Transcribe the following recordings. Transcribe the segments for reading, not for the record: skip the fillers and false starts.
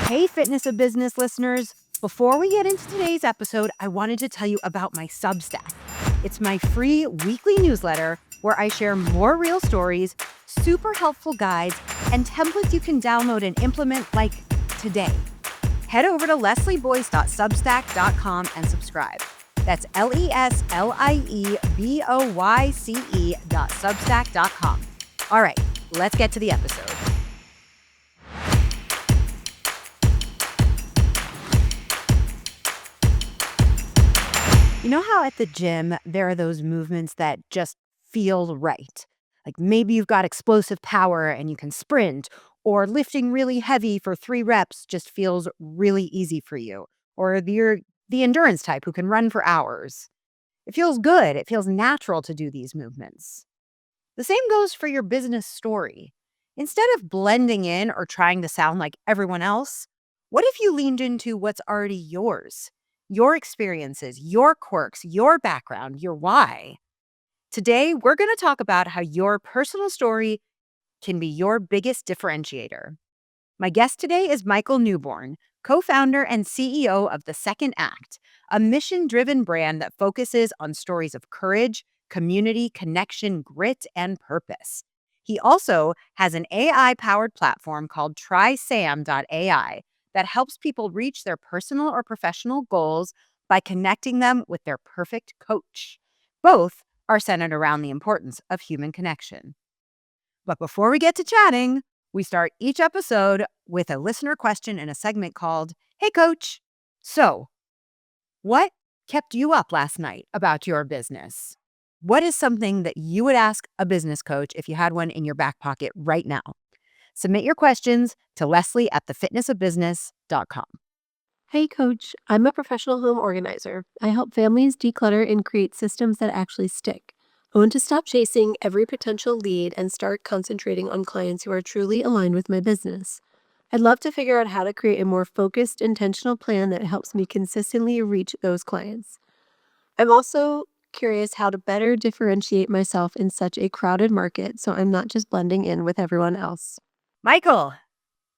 Hey, Fitness of Business listeners. Before we get into today's episode, I wanted to tell you about my Substack. It's my free weekly newsletter where I share more real stories, super helpful guides, and templates you can download and implement like today. Head over to leslieboyce.substack.com and subscribe. That's LESLIEBOYCE.substack.com. All right, let's get to the episode. You know how at the gym, there are those movements that just feel right? Like maybe you've got explosive power and you can sprint, or lifting really heavy for 3 reps just feels really easy for you. Or you're the endurance type who can run for hours. It feels good. It feels natural to do these movements. The same goes for your business story. Instead of blending in or trying to sound like everyone else, what if you leaned into what's already yours? Your experiences, your quirks, your background, your why. Today, we're going to talk about how your personal story can be your biggest differentiator. My guest today is Michael Newborn, co-founder and CEO of The Second Act, a mission-driven brand that focuses on stories of courage, community, connection, grit, and purpose. He also has an AI-powered platform called trysam.ai that helps people reach their personal or professional goals by connecting them with their perfect coach. Both are centered around the importance of human connection. But before we get to chatting, we start each episode with a listener question in a segment called, Hey Coach. So, what kept you up last night about your business? What is something that you would ask a business coach if you had one in your back pocket right now? Submit your questions to Leslie at thefitnessofbusiness.com. Hey, Coach. I'm a professional home organizer. I help families declutter and create systems that actually stick. I want to stop chasing every potential lead and start concentrating on clients who are truly aligned with my business. I'd love to figure out how to create a more focused, intentional plan that helps me consistently reach those clients. I'm also curious how to better differentiate myself in such a crowded market so I'm not just blending in with everyone else. Michael,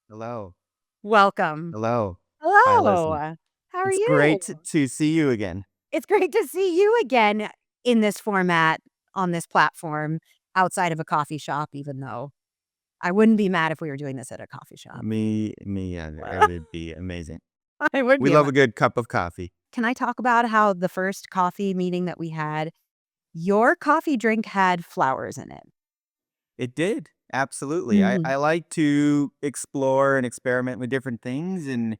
Hello. welcome. Hello. Hi, Leslie. Hello. How are It's you? great to see you again. It's great to see you again in this format on this platform outside of a coffee shop, even though I wouldn't be mad if we were doing this at a coffee shop. It would be amazing. I would We be. love a good cup of coffee. Can I talk about how the first coffee meeting that we had, your coffee drink had flowers in it? It did. Absolutely. I like to explore and experiment with different things. And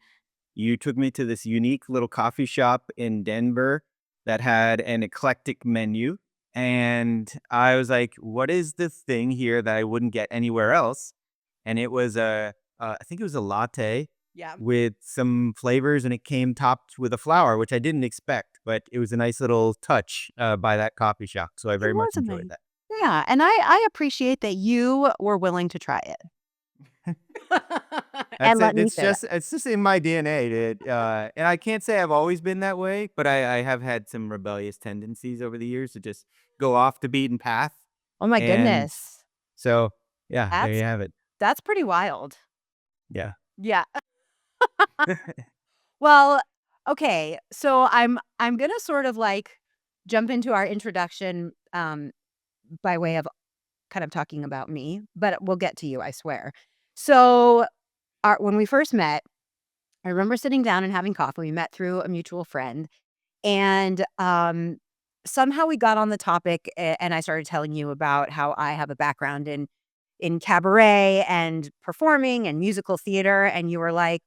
you took me to this unique little coffee shop in Denver that had an eclectic menu. And I was like, what is the thing here that I wouldn't get anywhere else? And it was I think it was a latte Yeah. with some flavors, and it came topped with a flower, which I didn't expect, but it was a nice little touch by that coffee shop. So I very It much was enjoyed amazing. that. Yeah, and I appreciate that you were willing to try it. That's And it. let me say that. It's just in my DNA. And I can't say I've always been that way, but I have had some rebellious tendencies over the years to just go off the beaten path. Oh my And goodness. so, yeah, there That's you have it. that's pretty wild. Yeah. Yeah. Well, okay. So I'm gonna sort of like jump into our introduction by way of kind of talking about me, but we'll get to you, I swear. So when we first met, I remember sitting down and having coffee. We met through a mutual friend, and somehow we got on the topic, and I started telling you about how I have a background in cabaret and performing and musical theater, and you were like,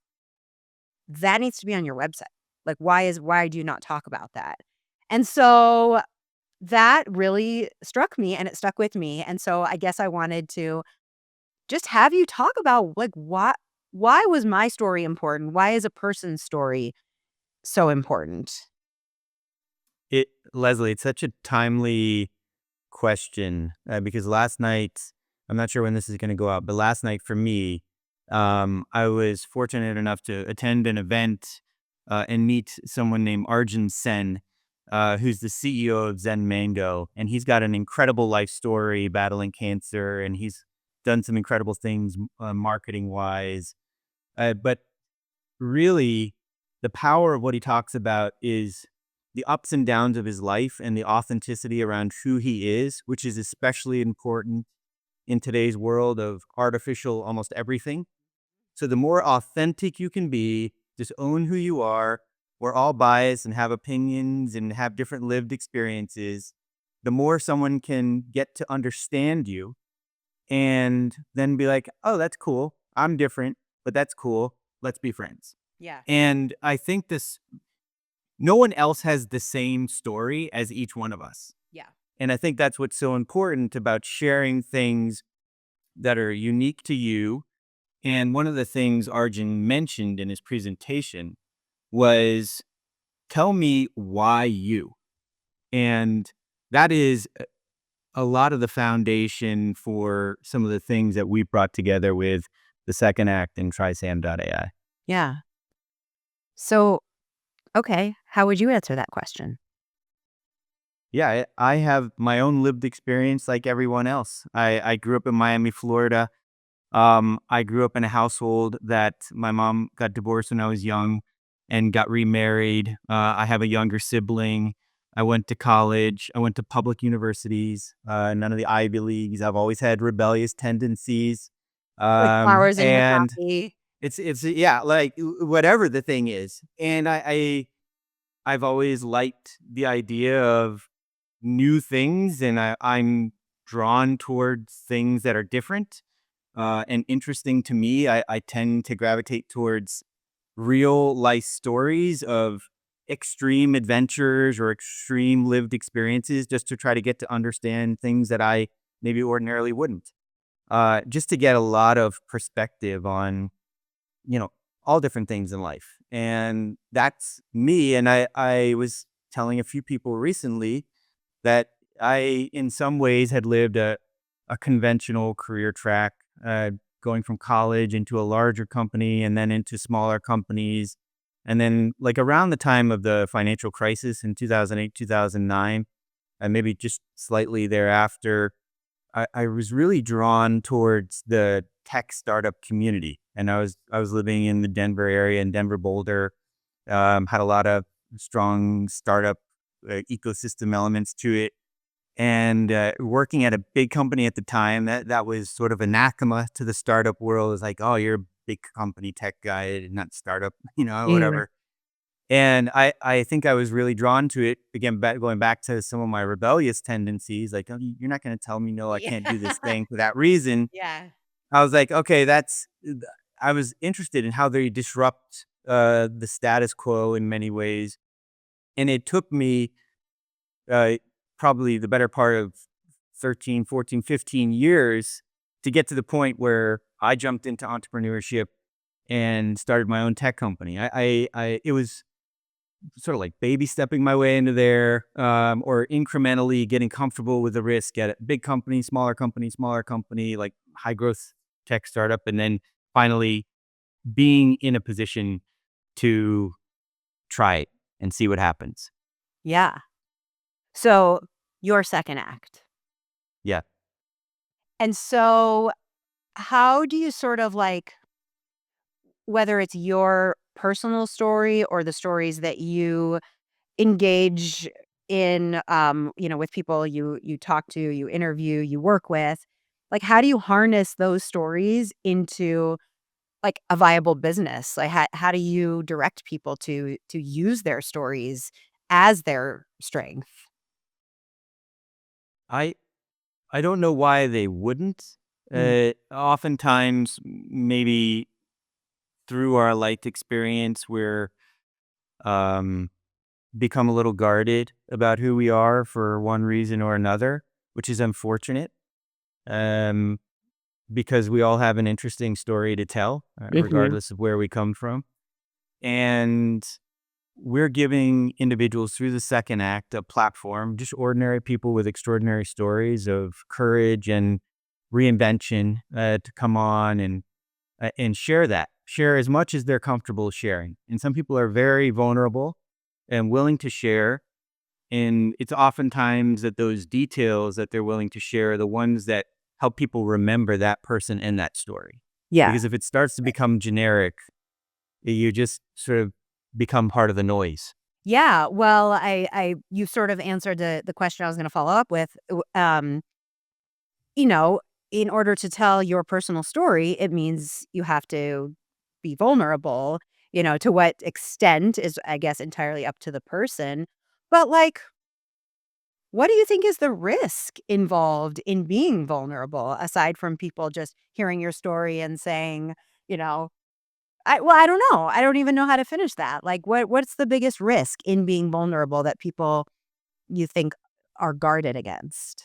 that needs to be on your website. Like, why do you not talk about that? And so that really struck me and it stuck with me. And so I guess I wanted to just have you talk about like why was my story important? Why is a person's story so important? Leslie, it's such a timely question because last night, I'm not sure when this is going to go out, but last night for me, I was fortunate enough to attend an event and meet someone named Arjun Sen, who's the CEO of Zen Mango. And he's got an incredible life story battling cancer, and he's done some incredible things marketing wise. But really, the power of what he talks about is the ups and downs of his life and the authenticity around who he is, which is especially important in today's world of artificial almost everything. So the more authentic you can be, just own who you are. We're all biased and have opinions and have different lived experiences. The more someone can get to understand you and then be like, oh, that's cool. I'm different, but that's cool. Let's be friends. Yeah. And I think no one else has the same story as each one of us. Yeah. And I think that's what's so important about sharing things that are unique to you. And one of the things Arjun mentioned in his presentation was tell me why you. And that is a lot of the foundation for some of the things that we brought together with the second act in trysam.ai. Yeah. So, okay, how would you answer that question? Yeah, I have my own lived experience like everyone else. I grew up in Miami, Florida. I grew up in a household that my mom got divorced when I was young and got remarried. I have a younger sibling. I went to college. I went to public universities, none of the Ivy Leagues. I've always had rebellious tendencies. With flowers in your And coffee. yeah, like whatever the thing is. And I've always liked the idea of new things, and I'm drawn towards things that are different and interesting to me. I tend to gravitate towards real life stories of extreme adventures or extreme lived experiences just to try to get to understand things that I maybe ordinarily wouldn't. Just to get a lot of perspective on, you know, all different things in life. And that's me. And I was telling a few people recently that I, in some ways, had lived a conventional career track, going from college into a larger company and then into smaller companies. And then, like around the time of the financial crisis in 2008, 2009, and maybe just slightly thereafter, I was really drawn towards the tech startup community. And I was living in the Denver area in Denver Boulder, had a lot of strong startup ecosystem elements to it and working at a big company at the time, that was sort of anathema to the startup world. It's like, oh, you're a big company tech guy, not startup, Yeah. whatever. And I think I was really drawn to it again, going back to some of my rebellious tendencies. Like, oh, you're not going to tell me no, I Yeah. can't do this thing for that reason. Yeah. I was like, okay, I was interested in how they disrupt the status quo in many ways, and it took me uh, probably the better part of 13, 14, 15 years to get to the point where I jumped into entrepreneurship and started my own tech company. It was sort of like baby stepping my way into there, or incrementally getting comfortable with the risk at a big company, smaller company, like high growth tech startup. And then finally being in a position to try it and see what happens. Yeah. So, your second act. Yeah. And so, how do you sort of like whether it's your personal story or the stories that you engage in, with people you talk to, you interview, you work with, like, how do you harness those stories into, like, a viable business? Like, how do you direct people to use their stories as their strength? I I don't know why they wouldn't. Mm, Oftentimes, maybe through our life experience, we're um, become a little guarded about who we are for one reason or another, which is unfortunate. Um, because we all have an interesting story to tell, Mhm. regardless of where we come from, and we're giving individuals through the second act a platform, just ordinary people with extraordinary stories of courage and reinvention, to come on and share as much as they're comfortable sharing. And some people are very vulnerable and willing to share. And it's oftentimes that those details that they're willing to share are the ones that help people remember that person and that story. yeah. Because if it starts to become generic, You just sort of become part of the noise. Yeah, well, you sort of answered the question I was gonna follow up with. You know, in order to tell your personal story, it means you have to be vulnerable. To what extent is, I guess, entirely up to the person. But, like, what do you think is the risk involved in being vulnerable, aside from people just hearing your story and saying, you know, I don't know. I don't even know how to finish that. Like, what's the biggest risk in being vulnerable that people you think are guarded against?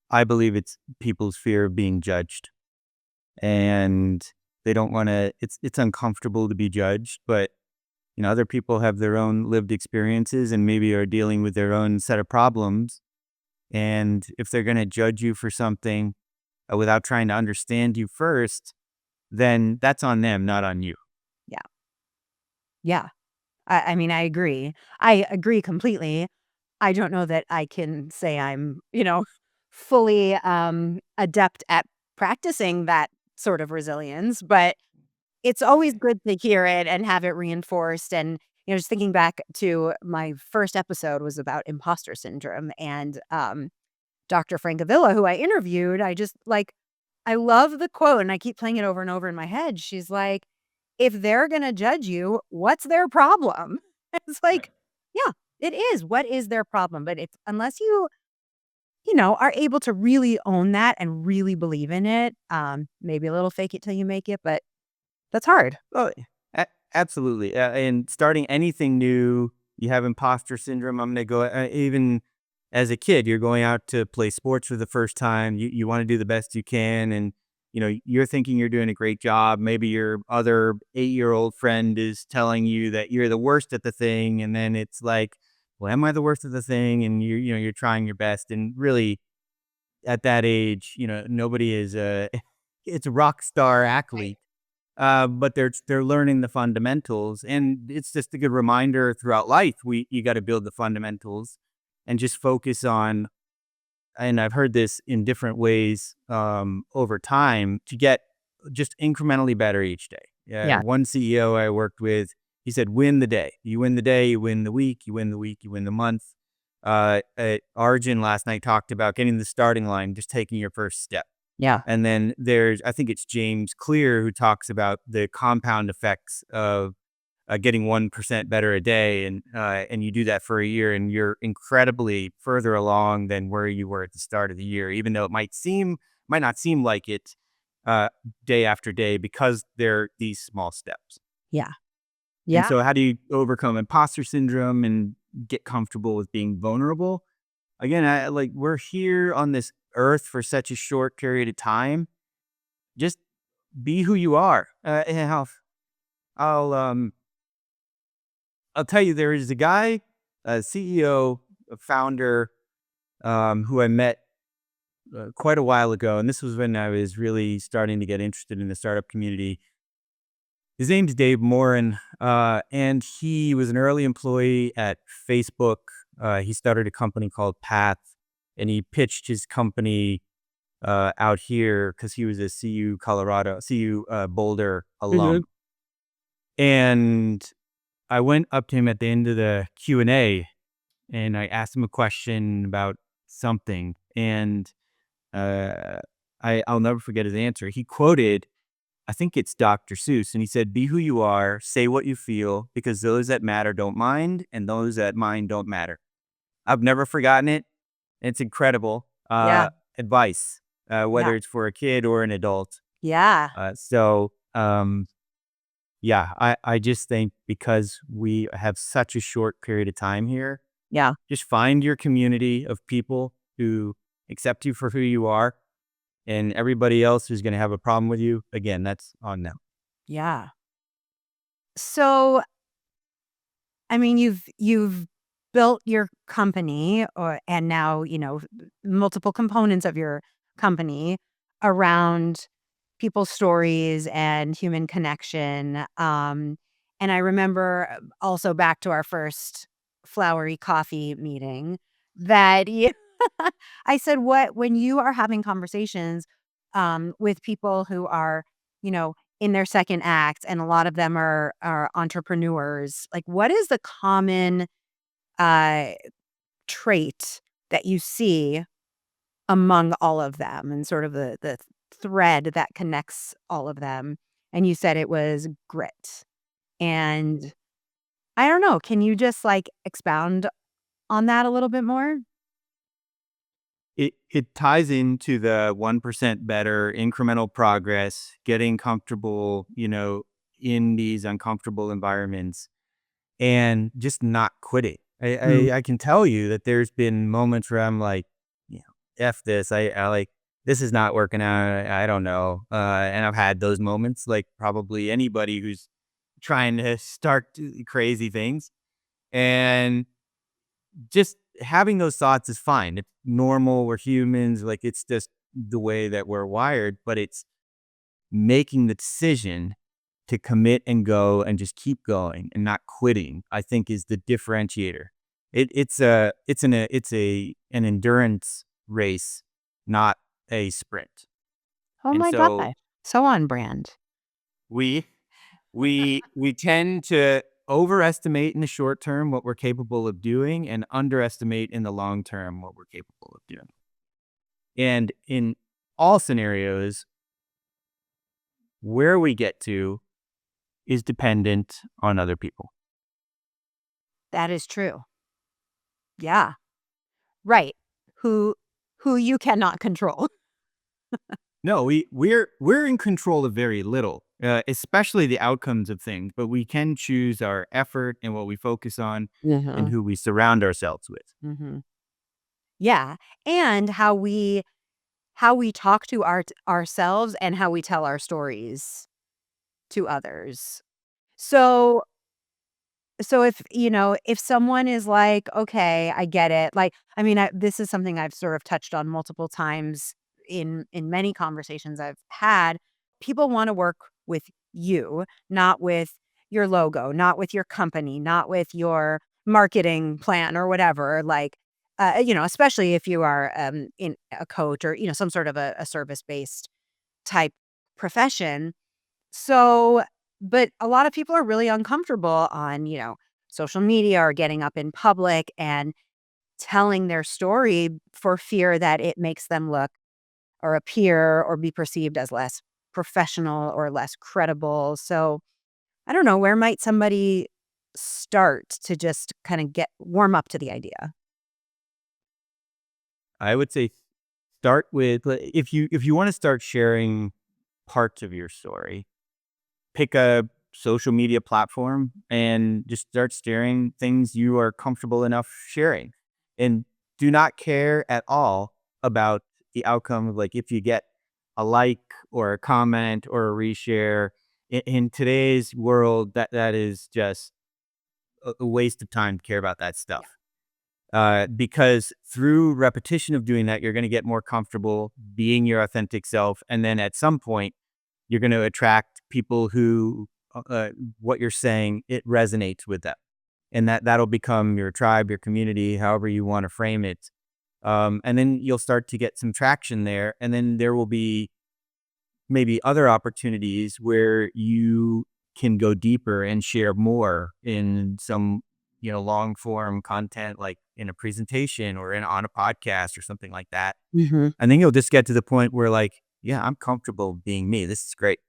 I believe it's people's fear of being judged, and they don't wanna it's uncomfortable to be judged, but, other people have their own lived experiences and maybe are dealing with their own set of problems, and if they're gonna judge you for something, without trying to understand you first, then that's on them, not on you. Yeah. Yeah. I mean, I agree. I agree completely. I don't know that I can say I'm, fully adept at practicing that sort of resilience, but it's always good to hear it and have it reinforced. And, just thinking back to my first episode was about imposter syndrome. And Dr. Francavilla, who I interviewed, I love the quote and I keep playing it over and over in my head. She's like, if they're going to judge you, what's their problem? It's like, yeah, it is. What is their problem? But if, unless are able to really own that and really believe in it, maybe a little fake it till you make it, but that's hard. Oh, absolutely. And starting anything new, you have imposter syndrome. I'm going to go, even as a kid, you're going out to play sports for the first time. You want to do the best you can. And, you're thinking you're doing a great job. Maybe your other 8-year-old friend is telling you that you're the worst at the thing. And then it's like, well, am I the worst at the thing? And you're trying your best. And really, at that age, nobody is it's a rock star Right. athlete, but they're learning the fundamentals, and it's just a good reminder throughout life. You got to build the fundamentals, and just focus on. And I've heard this in different ways over time to get just incrementally better each day. Yeah, Yeah. one CEO I worked with, he said, "Win the day. You win the day. You win the week. You win the week. You win the month." Arjun last night talked about getting the starting line, just taking your first step. Yeah. And then I think it's James Clear who talks about the compound effects of getting 1% better a day, and you do that for a year, and you're incredibly further along than where you were at the start of the year, even though it might not seem like it, uh, day after day, because they're these small steps. Yeah. And Yeah. so, how do you overcome imposter syndrome and get comfortable with being vulnerable? Again, we're here on this earth for such a short period of time. Just be who you are. And I'll I'll tell you, there is a guy, a CEO, a founder, who I met quite a while ago, and this was when I was really starting to get interested in the startup community. His name's Dave Morin, and he was an early employee at Facebook. He started a company called Path, and he pitched his company out here because he was a CU Boulder Hmm. alum. And I went up to him at the end of the Q&A, and I asked him a question about something, and uh, I'll never forget his answer. He quoted, I think it's Dr. Seuss, and he said, "Be who you are, say what you feel, because those that matter don't mind, and those that mind don't matter." I've never forgotten it. It's incredible Yeah. advice, Yeah. whether it's for a kid or an adult. Yeah. Yeah, I just think because we have such a short period of time here, Yeah. just find your community of people who accept you for who you are, and everybody else who's going to have a problem with you, again, that's on them. Yeah. So, I mean, you've built your company, and now, multiple components of your company around people's stories and human connection. And I remember, also back to our first flowery coffee meeting, that I said, what when you are having conversations with people who are, you know, in their second act, and a lot of them are entrepreneurs. Like, what is the common uh, trait that you see among all of them, and sort of the thread that connects all of them? And you said it was grit. And I don't know, can you just like expound on that a little bit more? It ties into the 1% better, incremental progress, getting comfortable, in these uncomfortable environments, and just not quitting. Mm. I can tell you that there's been moments where I'm like, F this. I like, this is not working out. I don't know. And I've had those moments, like probably anybody who's trying to start crazy things. And just having those thoughts is fine. It's normal. We're humans. Like, it's just the way that we're wired, but it's making the decision to commit and go and just keep going and not quitting, I think, is the differentiator. It's an endurance race, not a sprint. Oh And my so gosh. So on brand. we we tend to overestimate in the short term what we're capable of doing and underestimate in the long term what we're capable of doing. And in all scenarios, where we get to is dependent on other people. That is true. Yeah. Right. Who who you cannot control. No, we're in control of very little, especially the outcomes of things, but we can choose our effort and what we focus on and Mhm. who we surround ourselves with. Mhm. Yeah, and how we talk to ourselves and how we tell our stories to others. So so if, if someone is like, "Okay, I get it." Like, I mean, this is something I've sort of touched on multiple times in many conversations I've had. People wanna work with you, not with your logo, not with your company, not with your marketing plan or whatever, like, especially if you are, in a coach or, some sort of a service-based type profession. So, but a lot of people are really uncomfortable on, social media or getting up in public and telling their story for fear that it makes them look or appear or be perceived as less professional or less credible. So, I don't know, where might somebody start to just kind of get warm up to the idea? I would say start with, if you want to start sharing parts of your story, pick a social media platform and just start sharing things you are comfortable enough sharing. And do not care at all about the outcome of, like, if you get a like or a comment or a reshare. In today's world, that is just a waste of time to care about that Yeah. stuff. Because through repetition of doing that, you're going to get more comfortable being your authentic self. And then at some point, you're going to attract people who, what you're saying, it resonates with them. And that'll become your tribe, your community, however you want to frame it. And then you'll start to get some traction there. And then there will be maybe other opportunities where you can go deeper and share more in some, long form content, like in a presentation or on a podcast or something like that. Mhm. And then you'll just get to the point where, like, yeah, I'm comfortable being me. This is great.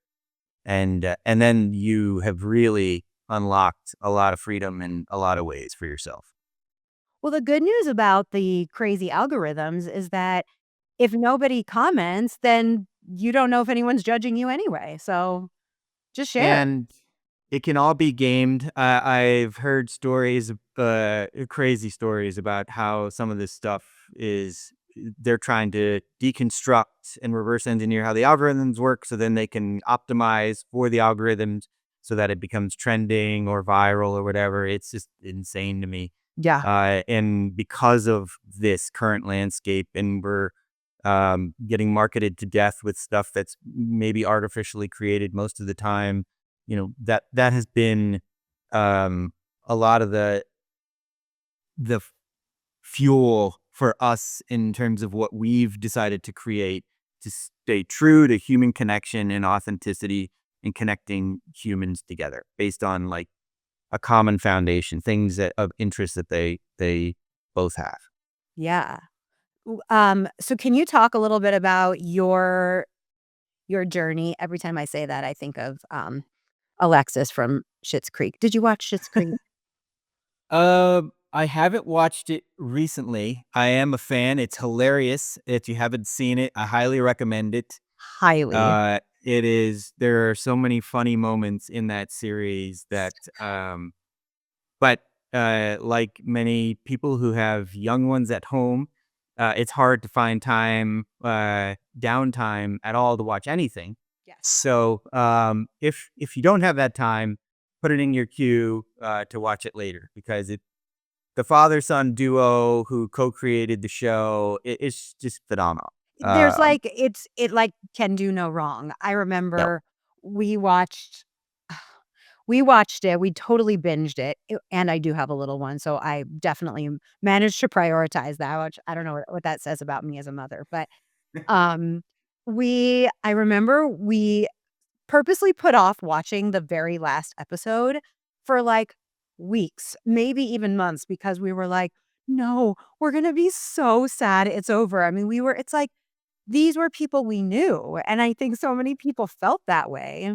And then you have really unlocked a lot of freedom in a lot of ways for yourself. Well, the good news about the crazy algorithms is that if nobody comments, then you don't know if anyone's judging you anyway. So just share. And it can all be gamed. I've heard stories, crazy stories about how some of this stuff is, they're trying to deconstruct and reverse engineer how the algorithms work so then they can optimize for the algorithms so that it becomes trending or viral or whatever. It's just insane to me. Yeah. And because of this current landscape, and we're getting marketed to death with stuff that's maybe artificially created most of the time, that has been, um, a lot of the fuel for us in terms of what we've decided to create, to stay true to human connection and authenticity, and connecting humans together based on like a common foundation, things that of interest that they both have. Yeah. So can you talk a little bit about your journey? Every time I say that, I think of, Alexis from Schitt's Creek. Did you watch Schitt's Creek? I haven't watched it recently. I am a fan. It's hilarious. If you haven't seen it, I highly recommend it. Highly. It is. There are so many funny moments in that series that, but like many people who have young ones at home, it's hard to find time, downtime at all to watch anything. Yes. So if you don't have that time, put it in your queue to watch it later because the father son duo who co-created the show, it's just phenomenal. There's, Um, like it, like, can do no wrong. I yep. remember we watched we watched it, we totally binged it, and I do have a little one, so I definitely managed to prioritize that, which I don't know what that says about me as a mother, but, um, I remember we purposely put off watching the very last episode for, like, weeks, maybe even months, because we were like, "No, we're gonna be so sad it's over." I mean, it's like these were people we knew, and I think so many people felt that way.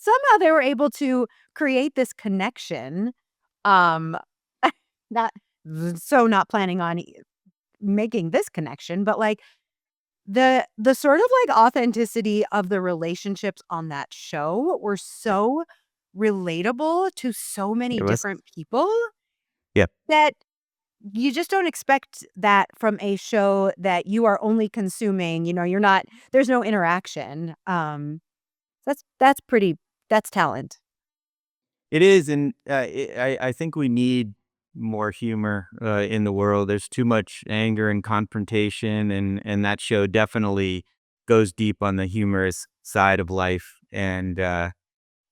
Somehow they were able to create this connection, um, not not planning on making this connection, but, like, the sort of, like, authenticity of the relationships on that show were so relatable to so many It was. different people Yep. that you just don't expect that from a show that you are only consuming, you're not there's no interaction. That's pretty that's talent. It is, and I think we need more humor in the world. There's too much anger and confrontation, and that show definitely goes deep on the humorous side of life, and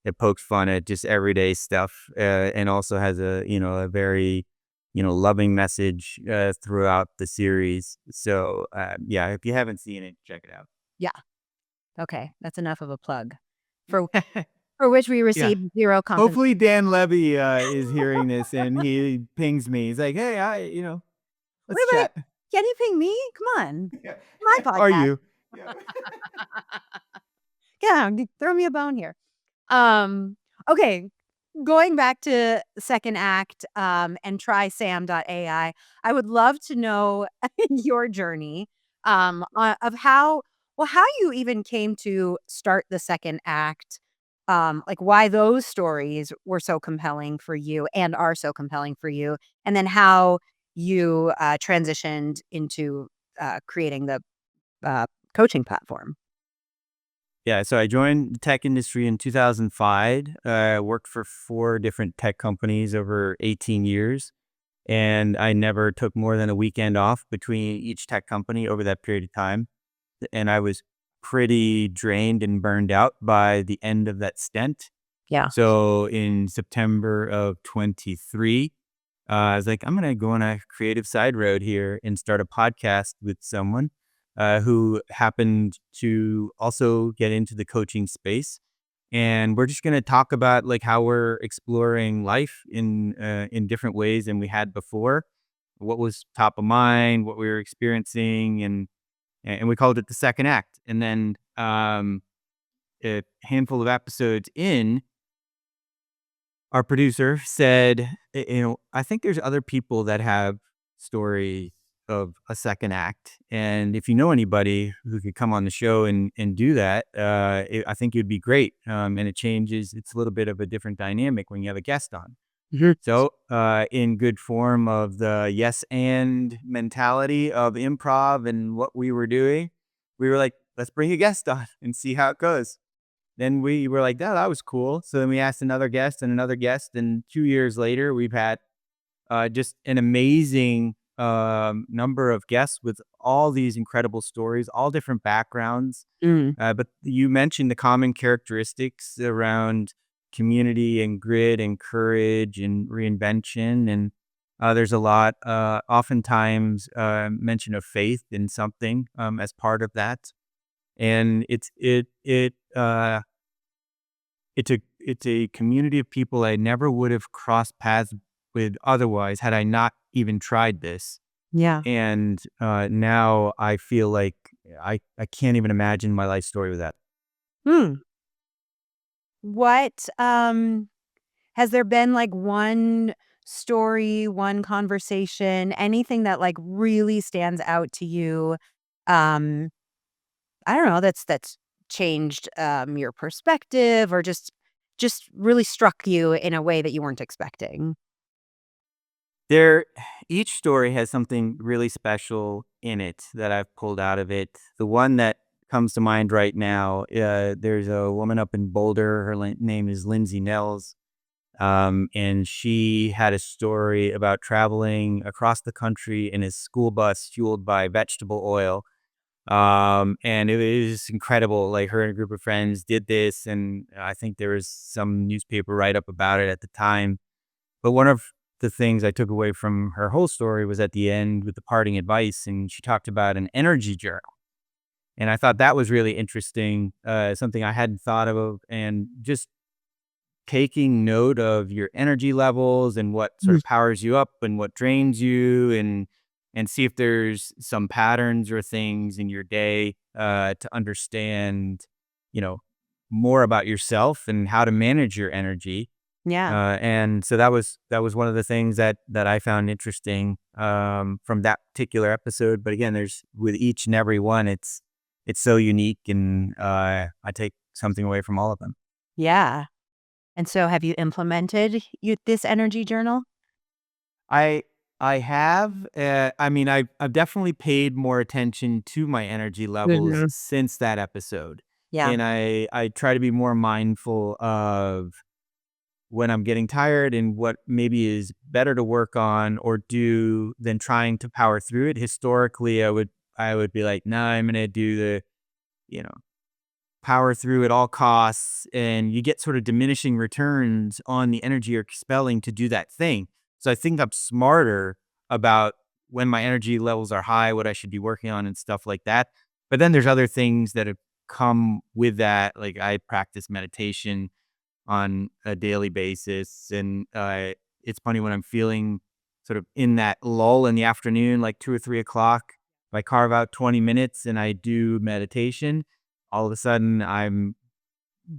it pokes fun at just everyday stuff, and also has a very loving message throughout the series. So yeah, if you haven't seen it, check it out. Yeah, okay, that's enough of a plug for for which we Yeah. receive 0 compensation. Hopefully Dan Levy, is hearing this and he pings me. He's like, "Hey, let's Wait, wait, chat." can you ping me? Come on, Yeah. my Are podcast. you? Yeah. Yeah, throw me a bone here. Um, okay, going back to second act, and trysam.ai, I would love to know your journey, of how you even came to start the second act, like, why those stories were so compelling for you and are so compelling for you, and then how you, transitioned into, creating the, uh, coaching platform. Yeah, so I joined the tech industry in 2005. I worked for 4 different tech companies over 18 years, and I never took more than a weekend off between each tech company over that period of time. And I was pretty drained and burned out by the end of that stint. Yeah. So in September of 23, I was like, I'm going to go on a creative side road here and start a podcast with someone who happened to also get into the coaching space. And we're just going to talk about like how we're exploring life in different ways than we had before, what was top of mind, what we were experiencing, and we called it the second act. And then a handful of episodes in, our producer said, I think there's other people that have stories of a second act. And if you know anybody who could come on the show and do that, I think it'd be great. And it's a little bit of a different dynamic when you have a guest on. Mhm. So, in good form of the yes and mentality of improv and what we were doing, we were like, let's bring a guest on and see how it goes. Then we were like, "Oh, that was cool." So then we asked another guest, and 2 years later, we've had, just an amazing, number of guests with all these incredible stories, all different backgrounds. Mm. But you mentioned the common characteristics around community and grit and courage and reinvention, and, there's a lot, oftentimes, mention of faith in something, as part of that. And it's a community of people I never would have crossed paths with otherwise had I not even tried this. Yeah. And now I feel like I can't even imagine my life story with that. Hmm. What has there been like one story, one conversation, anything that like really stands out to you? Um, I don't know, that's changed your perspective or just really struck you in a way that you weren't expecting. There, each story has something really special in it that I've pulled out of it. The one that comes to mind right now, there's a woman up in Boulder. Her name is Lindsay Nels. And she had a story about traveling across the country in a school bus fueled by vegetable oil. And it was incredible. Like her and a group of friends did this, and I think there was some newspaper write up about it at the time. But one of the things I took away from her whole story was at the end with the parting advice, and she talked about an energy journal. And I thought that was really interesting, something I hadn't thought of, and just taking note of your energy levels and what sort Mm. of powers you up and what drains you, and see if there's some patterns or things in your day to understand, you know, more about yourself and how to manage your energy. Yeah. And so that was one of the things that I found interesting from that particular episode. But again, there's with each and every one, it's so unique, and I take something away from all of them. Yeah. And so have you implemented this energy journal? I I have, I mean, I've definitely paid more attention to my energy levels Mhm. since that episode, Yeah. and I try to be more mindful of when I'm getting tired and what maybe is better to work on or do than trying to power through it. Historically, I would be like, nah, I'm gonna do the, you know, power through at all costs, and you get sort of diminishing returns on the energy you're expelling to do that thing. So I think I'm smarter about when my energy levels are high, what I should be working on and stuff like that. But then there's other things that have come with that. Like I practice meditation on a daily basis, and it's funny when I'm feeling sort of in that lull in the afternoon, like 2 or 3 o'clock. If I carve out 20 minutes and I do meditation, all of a sudden I'm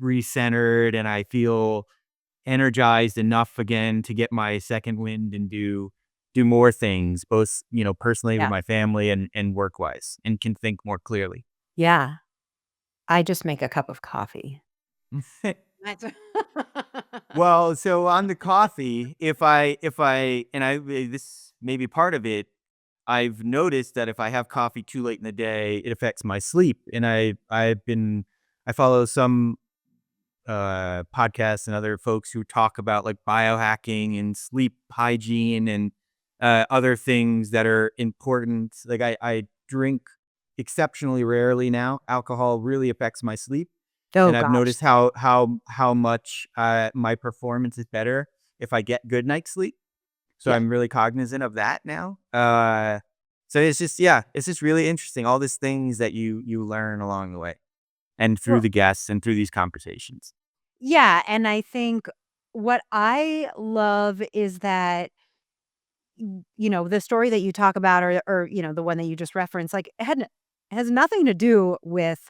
recentered and I feel energized enough again to get my second wind and do more things, both, personally with Yeah. my family and work wise, and can think more clearly. Yeah. I just make a cup of coffee. That's Well, so on the coffee, if I and I this may be part of it, I've noticed that if I have coffee too late in the day, it affects my sleep. And I follow some podcasts and other folks who talk about like biohacking and sleep hygiene and other things that are important. Like I drink exceptionally rarely now. Alcohol really affects my sleep, Oh and I've gosh. noticed how much my performance is better if I get good night's sleep. So Yeah. I'm really cognizant of that now. So it's just it's just really interesting. All these things that you learn along the way and through Well, the guests and through these conversations. yeah, and I think what I love is that the story that you talk about or the one that you just referenced, like, has nothing to do with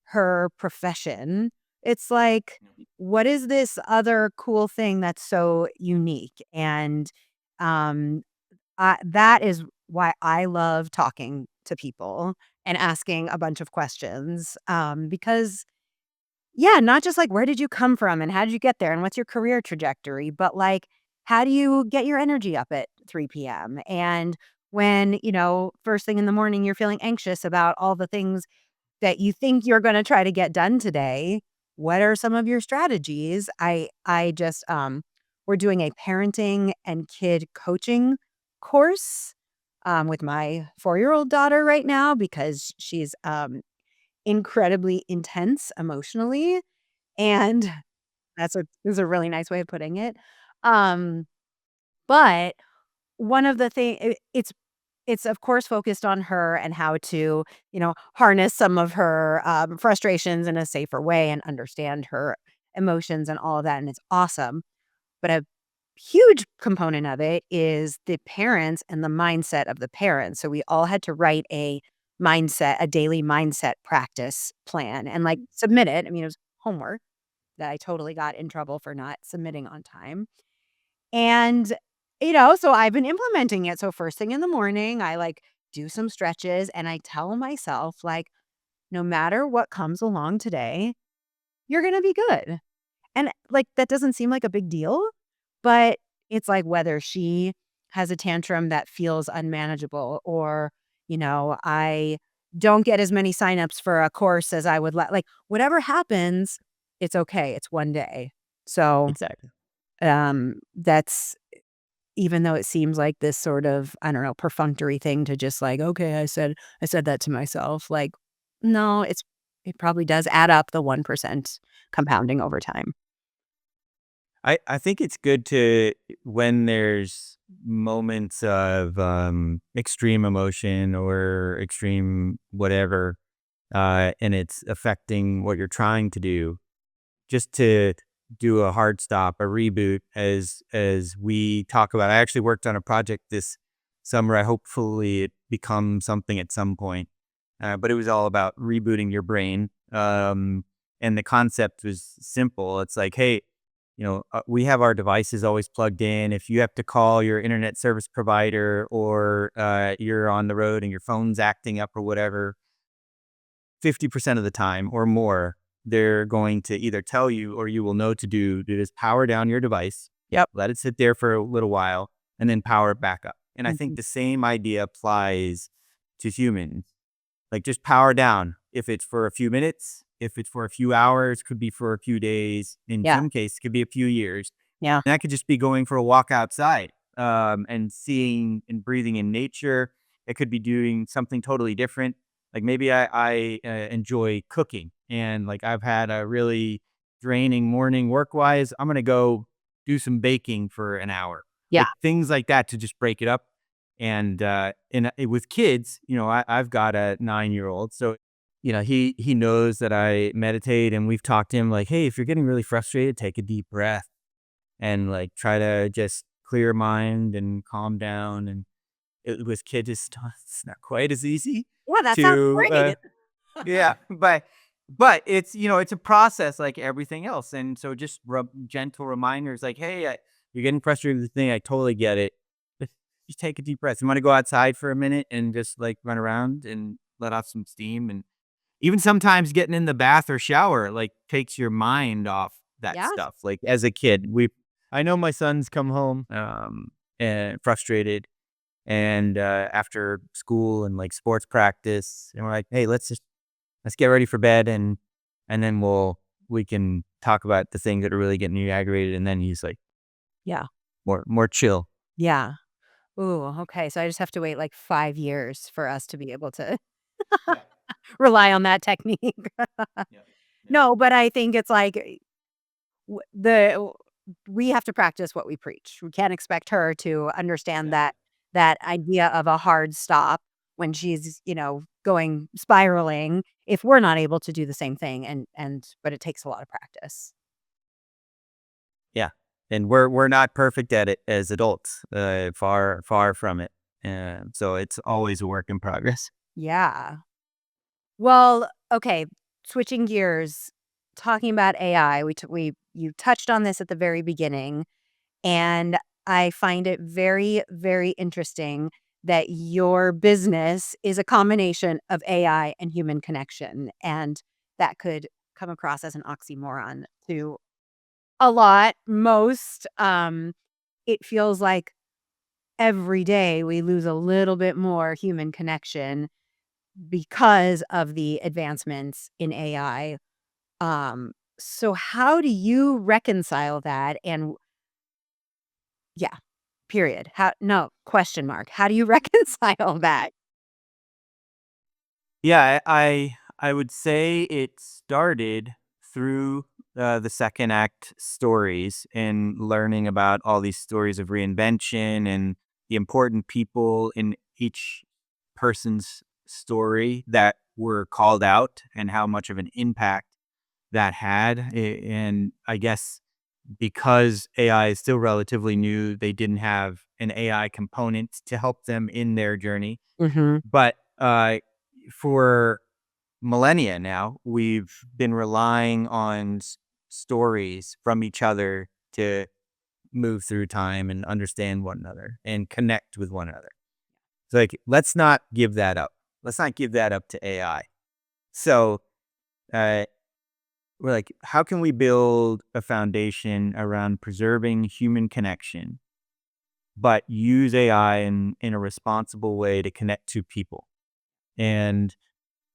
her profession. It's like, what is this other cool thing that's so unique? And, um, that is why I love talking to people and asking a bunch of questions, because yeah, not just like, where did you come from and how did you get there and what's your career trajectory, but like, how do you get your energy up at 3 p.m.? And when first thing in the morning, you're feeling anxious about all the things that you think you're going to try to get done today, what are some of your strategies? I just we're doing a parenting and kid coaching course with my 4-year-old daughter right now because she's incredibly intense emotionally and is a really nice way of putting it. Um, but one of the it's of course focused on her and how to harness some of her frustrations in a safer way and understand her emotions and all of that, and it's awesome. But a huge component of it is the parents and the mindset of the parents. So we all had to write a daily mindset practice plan and like submit it. I mean, it was homework that I totally got in trouble for not submitting on time. And, so I've been implementing it. So first thing in the morning, I like do some stretches and I tell myself, like, no matter what comes along today, you're going to be good. And like, that doesn't seem like a big deal, but it's like whether she has a tantrum that feels unmanageable or, I don't get as many signups for a course as I would like whatever happens, it's okay. It's one day. So, Exactly. that's even though it seems like this sort of, I don't know, perfunctory thing to just like, okay, I said that to myself. Like, no, it probably does add up the 1% compounding over time. I think it's good to, when there's moments of extreme emotion or extreme whatever, and it's affecting what you're trying to do, just to do a hard stop, a reboot, as we talk about. I actually worked on a project this summer. I hopefully it becomes something at some point, but it was all about rebooting your brain. And the concept was simple. It's like, hey, we have our devices always plugged in. If you have to call your internet service provider, or you're on the road and your phone's acting up or whatever, 50% of the time or more, they're going to either tell you, or you will know to just power down your device, Yep. let it sit there for a little while, and then power it back up. And I think Mhm. the same idea applies to humans. Like, just power down. If it's for a few minutes, if it's for a few hours, could be for a few days. In Yeah. some cases, could be a few years. Yeah. And that could just be going for a walk outside, and seeing and breathing in nature. It could be doing something totally different. Like, maybe I enjoy cooking, and like I've had a really draining morning work wise. I'm gonna go do some baking for an hour, Yeah. like things like that, to just break it up. And with kids, I've got a 9-year old, so he knows that I meditate, and we've talked to him like, hey, if you're getting really frustrated, take a deep breath and like try to just clear your mind and calm down. And with kids, it's not quite as easy Yeah, that sounds to, great. yeah, but it's, it's a process like everything else. And so just gentle reminders like, hey, you're getting frustrated with the thing. I totally get it. Just take a deep breath. You want to go outside for a minute and just like run around and let off some steam. And even sometimes getting in the bath or shower, like, takes your mind off that Yes. stuff. Like, as a kid, I know my sons come home, and frustrated, and, after school and, like, sports practice, and we're like, "Hey, let's get ready for bed, and then we can talk about the things that are really getting you aggravated," and then he's like, Yeah. more chill. Yeah. Ooh, okay, so I just have to wait, like, 5 years for us to be able to Yeah. rely on that technique. Yeah. Yeah. No, but I think it's like, w the w we have to practice what we preach. We can't expect her to understand Exactly. that idea of a hard stop when she's, going spiraling if we're not able to do the same thing, and but it takes a lot of practice. Yeah, and we're not perfect at it as adults, far from it, so it's always a work in progress. Yeah. Well, okay, switching gears, talking about AI, we you touched on this at the very beginning, and I find it very, very interesting that your business is a combination of AI and human connection, and that could come across as an oxymoron to a lot. Most, it feels like every day we lose a little bit more human connection because of the advancements in AI. So how do you reconcile that? And yeah, period. How no, question mark. How do you reconcile that? Yeah, I would say it started through, the second act stories, and learning about all these stories of reinvention and the important people in each person's story that were called out, and how much of an impact that had. And I guess because AI is still relatively new, they didn't have an AI component to help them in their journey. Hmm. But for millennia now, we've been relying on stories from each other to move through time and understand one another and connect with one another. It's like, let's not give that up. Let's not give that up to AI. So uh, we're like, how can we build a foundation around preserving human connection, but use AI in a responsible way to connect to people? And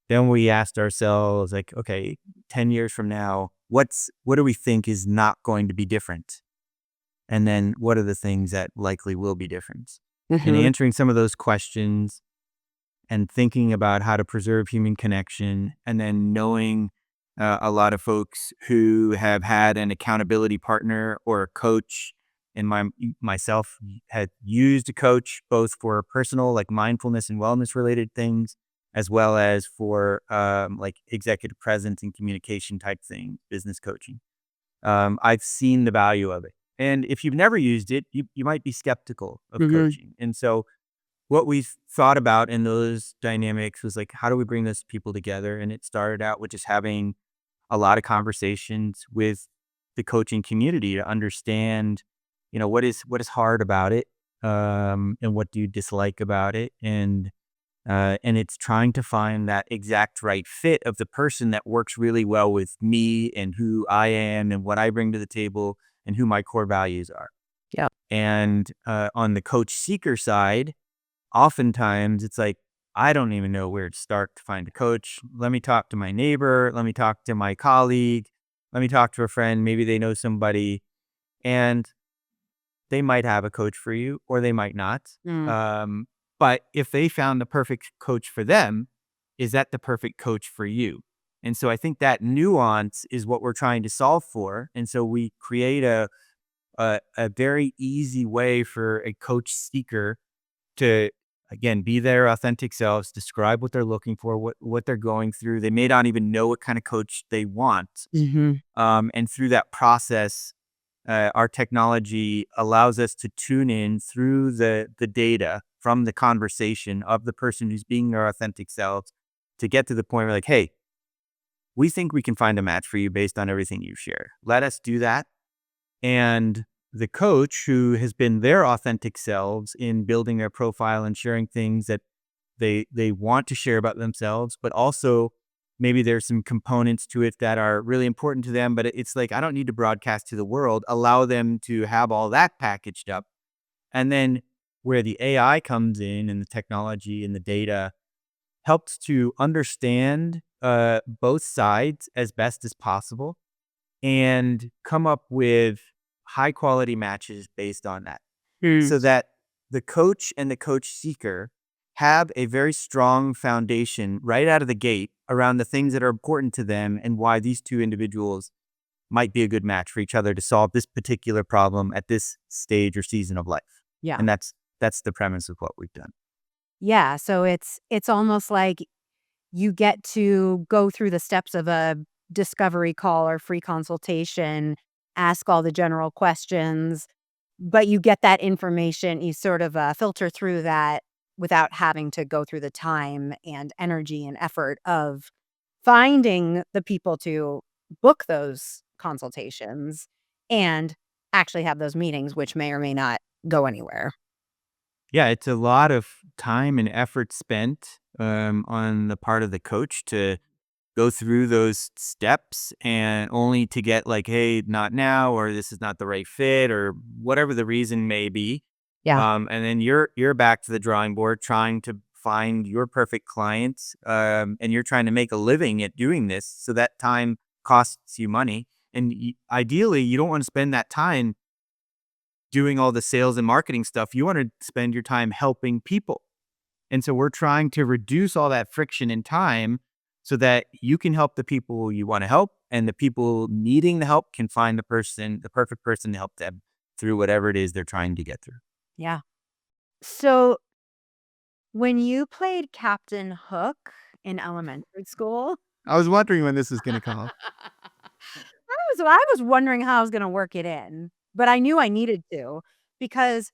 then we asked ourselves, like, okay, 10 years from now, what do we think is not going to be different? And then what are the things that likely will be different? And Hmm. answering some of those questions and thinking about how to preserve human connection, and then knowing a lot of folks who have had an accountability partner or a coach, and myself had used a coach both for personal, like mindfulness and wellness related things, as well as for like executive presence and communication type thing, business coaching. I've seen the value of it. And if you've never used it, you might be skeptical of Hmm. coaching. And so what we thought about in those dynamics was like, how do we bring those people together? And it started out with just having a lot of conversations with the coaching community to understand, what is hard about it, and what do you dislike about it, and it's trying to find that exact right fit of the person that works really well with me and who I am and what I bring to the table and who my core values are. Yeah. And on the coach seeker side, oftentimes it's like, I don't even know where to start to find a coach. Let me talk to my neighbor. Let me talk to my colleague. Let me talk to a friend. Maybe they know somebody, and they might have a coach for you or they might not. Mm. Um, but if they found the perfect coach for them, is that the perfect coach for you? And so I think that nuance is what we're trying to solve for. And so we create a very easy way for a coach seeker to, again, be their authentic selves, describe what they're looking for, what they're going through. They may not even know what kind of coach they want. Hmm. And through that process, our technology allows us to tune in through the data from the conversation of the person who's being their authentic selves to get to the point where, like, hey, we think we can find a match for you based on everything you share. Let us do that. And the coach who has been their authentic selves in building their profile and sharing things that they want to share about themselves, but also maybe there's some components to it that are really important to them, but it's like, I don't need to broadcast to the world. Allow them to have all that packaged up. And then where the AI comes in and the technology and the data helps to understand both sides as best as possible and come up with high quality matches based on that, Mm. so that the coach and the coach seeker have a very strong foundation right out of the gate around the things that are important to them and why these two individuals might be a good match for each other to solve this particular problem at this stage or season of life. Yeah. And that's the premise of what we've done. Yeah. So it's almost like you get to go through the steps of a discovery call or free consultation, ask all the general questions, but you get that information. You sort of filter through that without having to go through the time and energy and effort of finding the people to book those consultations and actually have those meetings, which may or may not go anywhere. Yeah, it's a lot of time and effort spent on the part of the coach to go through those steps and only to get like, hey, not now, or this is not the right fit, or whatever the reason may be. Yeah. And then you're back to the drawing board trying to find your perfect clients, and you're trying to make a living at doing this. So that time costs you money. And ideally, you don't want to spend that time doing all the sales and marketing stuff. You want to spend your time helping people. And so we're trying to reduce all that friction in time so that you can help the people you want to help, and the people needing the help can find the perfect person to help them through whatever it is they're trying to get through. Yeah. So when you played Captain Hook in elementary school, I was wondering when this was going to come up. I was wondering how I was gonna work it in, but I knew I needed to because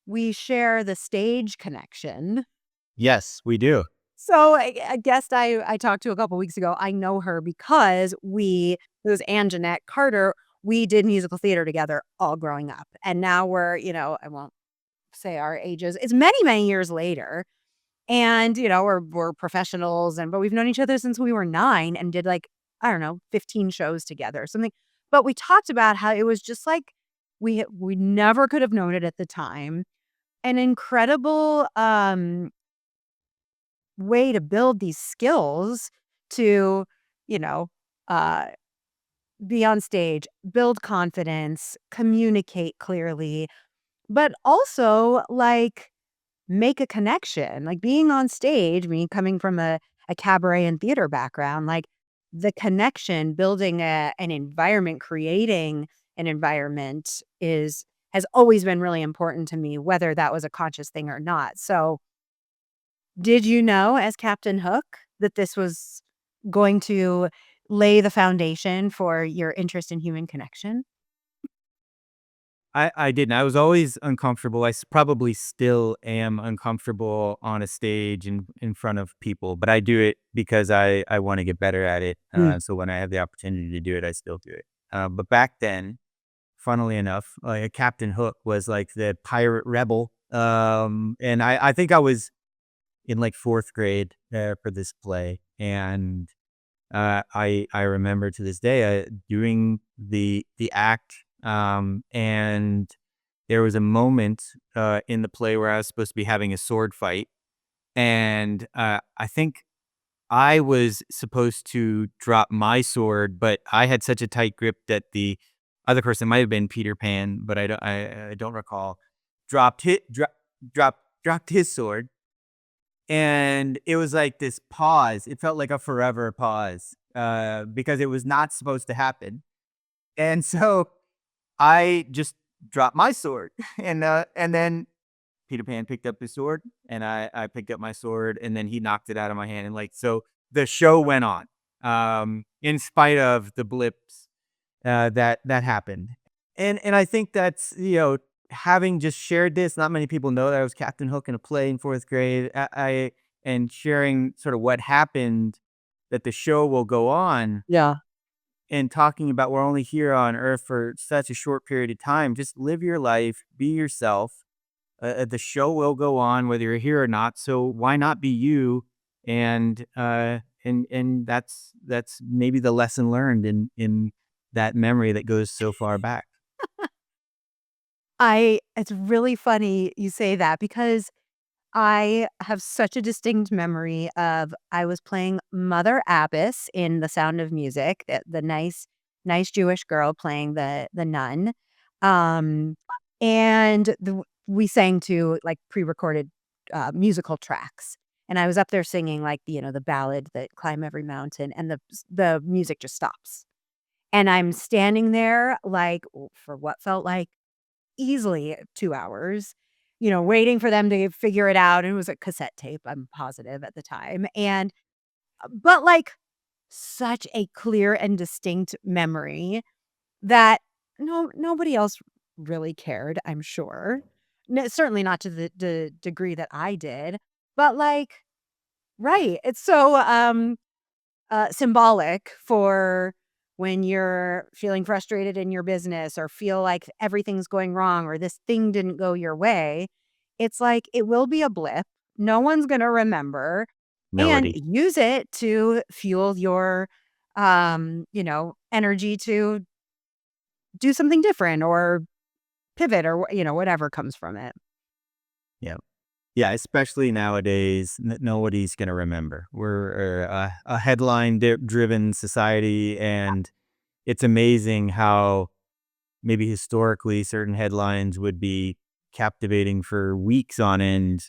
we share the stage connection. Yes, we do. So a guest I talked to a couple weeks ago, I know her because it was Ann Jeanette Carter. We did musical theater together all growing up, and now we're, I won't say our ages. It's many, many years later, and we're professionals, but we've known each other since we were 9 and did like I don't know 15 shows together, or something. But we talked about how it was just like we never could have known it at the time. An incredible way to build these skills to, you know, uh, be on stage, build confidence, communicate clearly, but also like make a connection. Like being on stage, me coming from a cabaret and theater background, like the connection, building an environment, creating an environment has always been really important to me, whether that was a conscious thing or not. So did you know, as Captain Hook, that this was going to lay the foundation for your interest in human connection? I didn't. I was always uncomfortable. Probably still am uncomfortable on a stage in front of people, but I do it because I want to get better at it. Mm. So when I have the opportunity to do it, I still do it. But back then, funnily enough, like Captain Hook was like the pirate rebel. And I think I was in like fourth grade for this play, and I remember to this day doing the act, and there was a moment in the play where I was supposed to be having a sword fight, and I think I was supposed to drop my sword, but I had such a tight grip that the other person, might have been Peter Pan, but I don't recall, dropped hit drop, dropped his sword, and it was like this pause. It felt like a forever pause, because it was not supposed to happen. And so I just dropped my sword, and then Peter Pan picked up his sword, and I picked up my sword, and then he knocked it out of my hand, and like so, the show went on, in spite of the blips that happened. And I think that's, having just shared this, not many people know that I was Captain Hook in a play in fourth grade. And sharing sort of what happened, that the show will go on, Yeah. and talking about we're only here on Earth for such a short period of time. Just live your life, be yourself. The show will go on whether you're here or not. So why not be you? And that's maybe the lesson learned in that memory that goes so far back. It's really funny you say that because I have such a distinct memory of I was playing Mother Abbess in The Sound of Music, the nice Jewish girl playing the nun. Um, and we sang to like pre-recorded musical tracks. And I was up there singing like the ballad that Climb Every Mountain, and the music just stops. And I'm standing there like for what felt like easily 2 hours, waiting for them to figure it out, and it was a cassette tape, I'm positive at the time, and but, like, such a clear and distinct memory that nobody else really cared, I'm sure. Certainly not to the degree that I did, but, like right, it's so, symbolic for when you're feeling frustrated in your business or feel like everything's going wrong or this thing didn't go your way. It's like it will be a blip. No one's going to remember, and Melody. use it to fuel your energy to do something different or pivot or whatever comes from it. Yeah. Yeah, especially nowadays, nobody's gonna remember. We're a headline driven society, and it's amazing how maybe historically certain headlines would be captivating for weeks on end,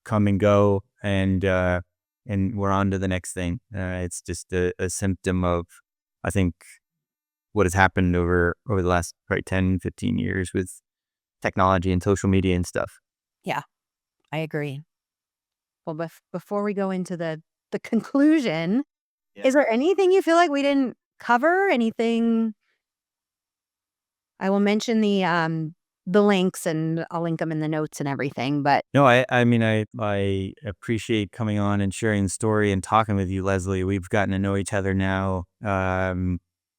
come and go, and we're on to the next thing. It's just a symptom of, I think, what has happened over the last probably 10, 15 years with technology and social media and stuff. Yeah, I agree. Well, before we go into the conclusion, Yeah. is there anything you feel like we didn't cover? Anything I will mention the links, and I'll link them in the notes and everything, but No, I mean, I appreciate coming on and sharing the story and talking with you, Leslie. We've gotten to know each other now,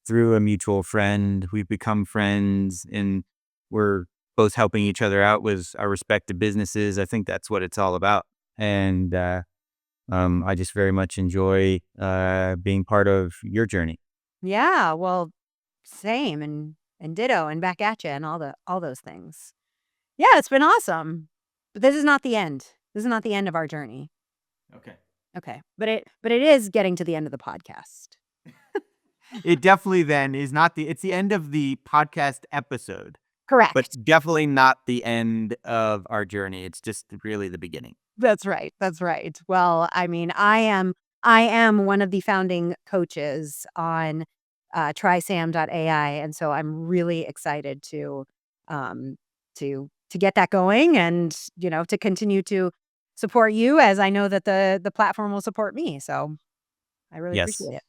through a mutual friend. We've become friends, and we're both helping each other out with our respective businesses. I think that's what it's all about. And I just very much enjoy being part of your journey. yeah, well, same, and ditto, and back at you, and all those things. Yeah, it's been awesome. But this is not the end. This is not the end of our journey. Okay. Okay. But it is getting to the end of the podcast. It definitely then is not it's the end of the podcast episode, but Correct. definitely not the end of our journey. It's just really the beginning. That's right. That's right. Well, I mean, I am one of the founding coaches on trysam.ai, and so I'm really excited um to get that going, and to continue to support you, as I know that the platform will support me. So I really Yes. appreciate it.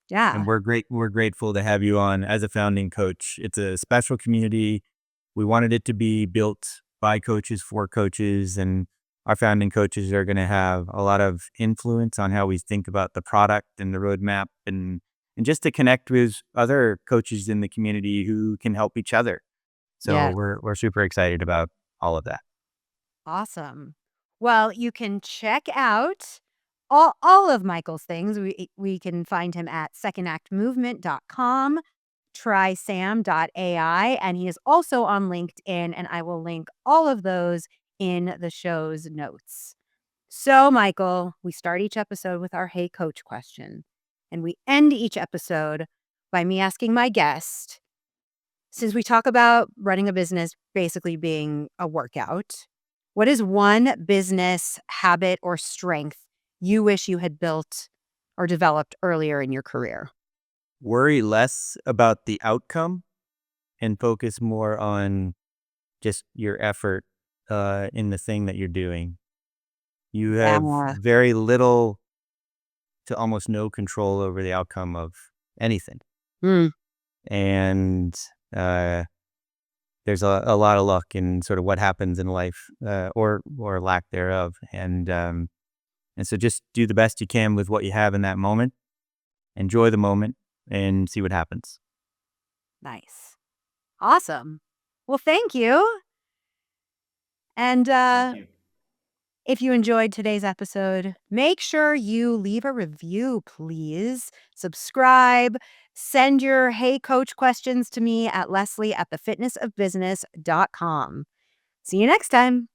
Yeah. And we're grateful to have you on as a founding coach. It's a special community. We wanted it to be built by coaches for coaches, and our founding coaches are going to have a lot of influence on how we think about the product and the roadmap, and just to connect with other coaches in the community who can help each other. So Yeah. we're super excited about all of that. Awesome. Well, you can check out all of Michael's things. We can find him at secondactmovement.com, trysam.ai, and he is also on LinkedIn, and I will link all of those in the show's notes. So, Michael, we start each episode with our Hey Coach question, and we end each episode by me asking my guest, since we talk about running a business basically being a workout, what is one business habit or strength you wish you had built or developed earlier in your career? Worry less about the outcome and focus more on just your effort in the thing that you're doing. You have Yeah. very little to almost no control over the outcome of anything. Mm, And uh, there's a lot of luck in sort of what happens in life, or lack thereof. And so just do the best you can with what you have in that moment. Enjoy the moment and see what happens. nice. Awesome. Well, thank you. And Thank you. if you enjoyed today's episode, make sure you leave a review, please. Subscribe. Send your Hey Coach questions to me at Leslie at thefitnessofbusiness.com. See you next time.